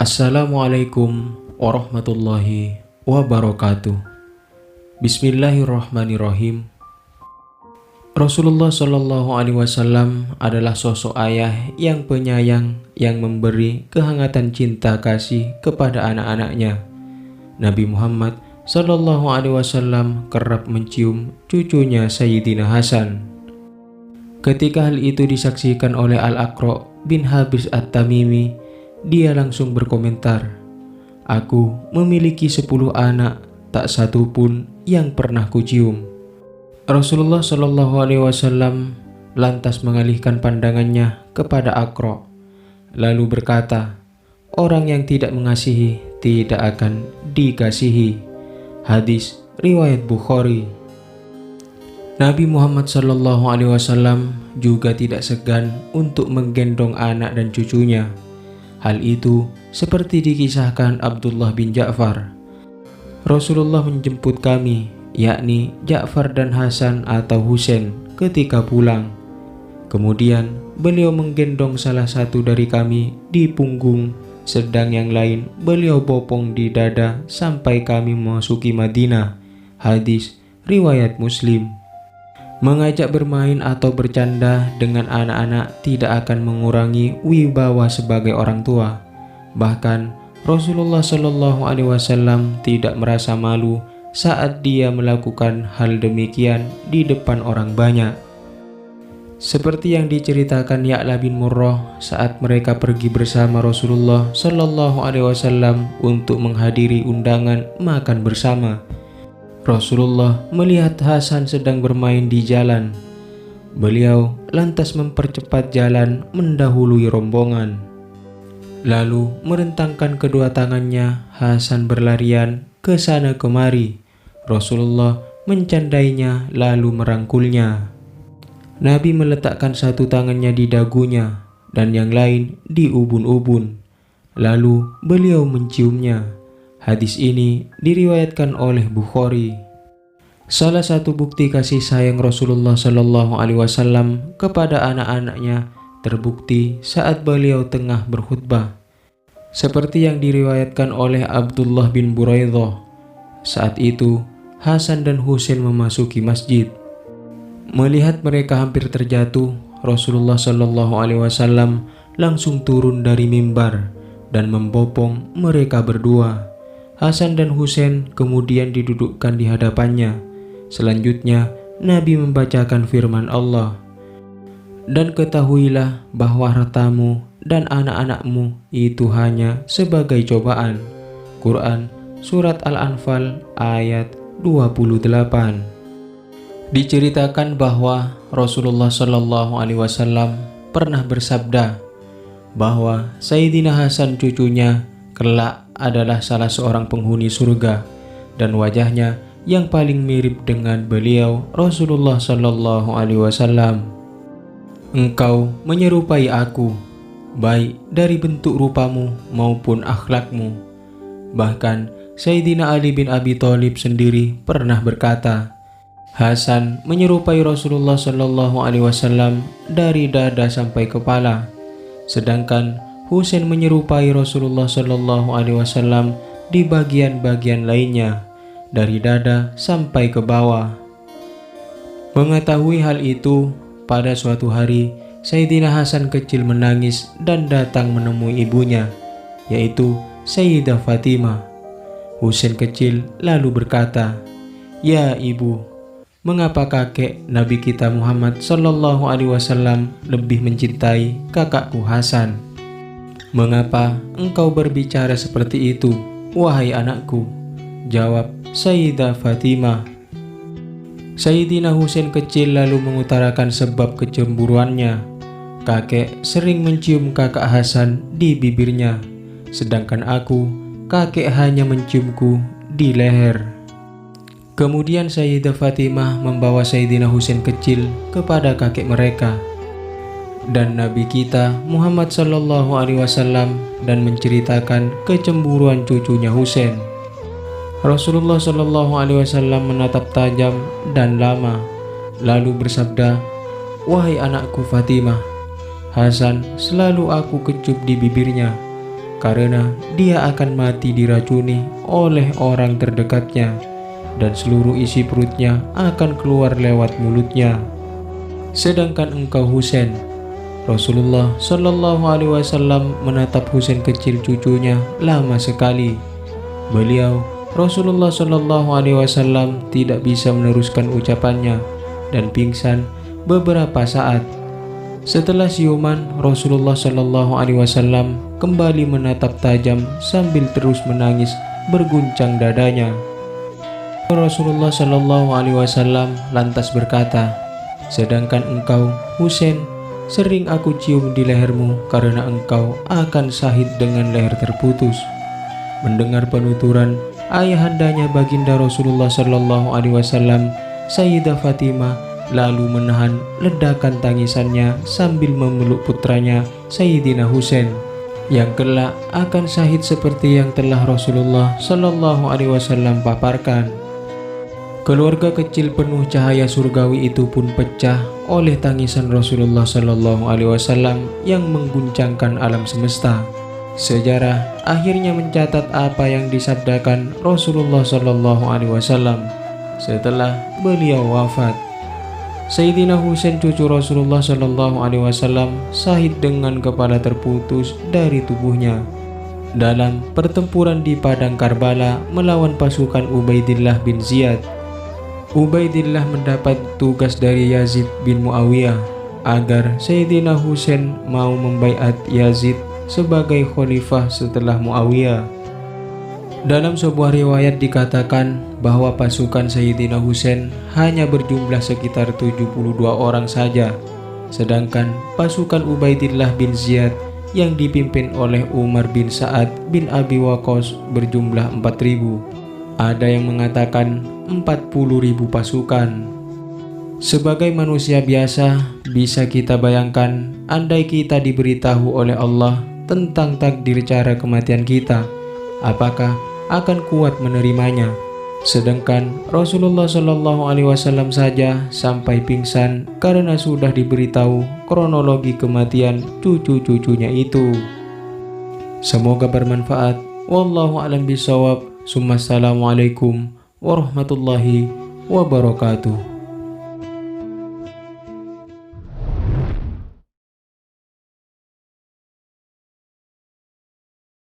Assalamualaikum warahmatullahi wabarakatuh. Bismillahirrahmanirrahim. Rasulullah Shallallahu Alaihi Wasallam adalah sosok ayah yang penyayang, yang memberi kehangatan cinta kasih kepada anak-anaknya. Nabi Muhammad Shallallahu Alaihi Wasallam kerap mencium cucunya Sayyidina Hasan. Ketika hal itu disaksikan oleh Al-Aqra bin Habis At-Tamimi, dia langsung berkomentar, "Aku memiliki 10 anak, tak satu pun yang pernah kucium." Rasulullah Shallallahu Alaihi Wasallam lantas mengalihkan pandangannya kepada Aqra, lalu berkata, "Orang yang tidak mengasihi tidak akan dikasihi." Hadis riwayat Bukhari. Nabi Muhammad Shallallahu Alaihi Wasallam juga tidak segan untuk menggendong anak dan cucunya. Hal itu seperti dikisahkan Abdullah bin Ja'far. Rasulullah menjemput kami, yakni Ja'far dan Hasan atau Husain, ketika pulang. Kemudian beliau menggendong salah satu dari kami di punggung, sedang yang lain beliau bopong di dada sampai kami memasuki Madinah. Hadis riwayat Muslim. Mengajak bermain atau bercanda dengan anak-anak tidak akan mengurangi wibawa sebagai orang tua. Bahkan Rasulullah Shallallahu Alaihi Wasallam tidak merasa malu saat dia melakukan hal demikian di depan orang banyak. Seperti yang diceritakan Ya'la bin Murrah saat mereka pergi bersama Rasulullah Shallallahu Alaihi Wasallam untuk menghadiri undangan makan bersama. Rasulullah melihat Hasan sedang bermain di jalan. Beliau lantas mempercepat jalan mendahului rombongan. Lalu merentangkan kedua tangannya, Hasan berlarian ke sana kemari. Rasulullah mencandainya lalu merangkulnya. Nabi meletakkan satu tangannya di dagunya dan yang lain di ubun-ubun. Lalu beliau menciumnya. Hadis ini diriwayatkan oleh Bukhari. Salah satu bukti kasih sayang Rasulullah Shallallahu Alaihi Wasallam kepada anak-anaknya terbukti saat beliau tengah berkhutbah. Seperti yang diriwayatkan oleh Abdullah bin Buraidah. Saat itu Hasan dan Husain memasuki masjid. Melihat mereka hampir terjatuh, Rasulullah Shallallahu Alaihi Wasallam langsung turun dari mimbar dan membopong mereka berdua. Hasan dan Husain kemudian didudukkan di hadapannya. Selanjutnya, Nabi membacakan firman Allah, "Dan ketahuilah bahwa hartamu dan anak-anakmu itu hanya sebagai cobaan." Quran Surat Al-Anfal ayat 28. Diceritakan bahwa Rasulullah Shallallahu Alaihi Wasallam pernah bersabda bahwa Sayyidina Hasan cucunya kelak adalah salah seorang penghuni surga dan wajahnya yang paling mirip dengan beliau Rasulullah Shallallahu Alaihi Wasallam. "Engkau menyerupai aku, baik dari bentuk rupamu maupun akhlakmu." Bahkan Sayyidina Ali bin Abi Thalib sendiri pernah berkata, Hasan menyerupai Rasulullah Shallallahu Alaihi Wasallam dari dada sampai kepala, sedangkan Husain menyerupai Rasulullah Shallallahu Alaihi Wasallam di bagian-bagian lainnya, dari dada sampai ke bawah. Mengetahui hal itu, pada suatu hari Sayyidina Hasan kecil menangis dan datang menemui ibunya, yaitu Sayyidah Fatimah. Husain kecil lalu berkata, "Ya ibu, mengapa kakek Nabi kita Muhammad Shallallahu Alaihi Wasallam lebih mencintai kakakku Hasan? Mengapa engkau berbicara seperti itu, wahai anakku?" Jawab Sayyidah Fatimah. Sayyidina Husain kecil lalu mengutarakan sebab kecemburuannya. "Kakek sering mencium kakak Hasan di bibirnya, sedangkan aku, kakek hanya menciumku di leher." Kemudian Sayyidah Fatimah membawa Sayyidina Husain kecil kepada kakek mereka dan Nabi kita Muhammad Sallallahu Alaihi Wasallam dan menceritakan kecemburuan cucunya Husain. Rasulullah Sallallahu Alaihi Wasallam menatap tajam dan lama, lalu bersabda, "Wahai anakku Fatimah, Hasan selalu aku kecup di bibirnya. karena dia akan mati diracuni oleh orang terdekatnya dan seluruh isi perutnya akan keluar lewat mulutnya. Sedangkan engkau Husain, Rasulullah Shallallahu Alaihi Wasallam menatap Husain kecil cucunya lama sekali. Beliau Rasulullah Shallallahu Alaihi Wasallam tidak bisa meneruskan ucapannya dan pingsan beberapa saat. Setelah siuman, Rasulullah Shallallahu Alaihi Wasallam kembali menatap tajam sambil terus menangis berguncang dadanya. Rasulullah Shallallahu Alaihi Wasallam lantas berkata, sedangkan engkau Husain, sering aku cium di lehermu karena engkau akan syahid dengan leher terputus. Mendengar penuturan ayahandanya baginda Rasulullah Shallallahu Alaihi Wasallam, Sayyidah Fatimah lalu menahan ledakan tangisannya sambil memeluk putranya Sayyidina Husain yang kelak akan syahid seperti yang telah Rasulullah Shallallahu Alaihi Wasallam paparkan. Keluarga kecil penuh cahaya surgawi itu pun pecah oleh tangisan Rasulullah Shallallahu Alaihi Wasallam yang mengguncangkan alam semesta. Sejarah akhirnya mencatat apa yang disabdakan Rasulullah Shallallahu Alaihi Wasallam setelah beliau wafat. Sayyidina Husain cucu Rasulullah Shallallahu Alaihi Wasallam syahid dengan kepala terputus dari tubuhnya dalam pertempuran di padang Karbala melawan pasukan Ubaidillah bin Ziyad. Ubaidillah mendapat tugas dari Yazid bin Muawiyah agar Sayyidina Husain mau membaiat Yazid sebagai khalifah setelah Muawiyah. Dalam sebuah riwayat dikatakan bahwa pasukan Sayyidina Husain hanya berjumlah sekitar 72 orang saja, sedangkan pasukan Ubaidillah bin Ziyad yang dipimpin oleh Umar bin Sa'ad bin Abi Waqqas berjumlah 4.000. Ada yang mengatakan 40.000 pasukan. Sebagai manusia biasa, bisa kita bayangkan andai kita diberitahu oleh Allah tentang takdir cara kematian kita, apakah akan kuat menerimanya? Sedangkan Rasulullah Shallallahu Alaihi Wasallam saja sampai pingsan karena sudah diberitahu kronologi kematian cucu-cucunya itu. Semoga bermanfaat. Wallahu a'lam bishawab. Assalamualaikum warahmatullahi wabarakatuh.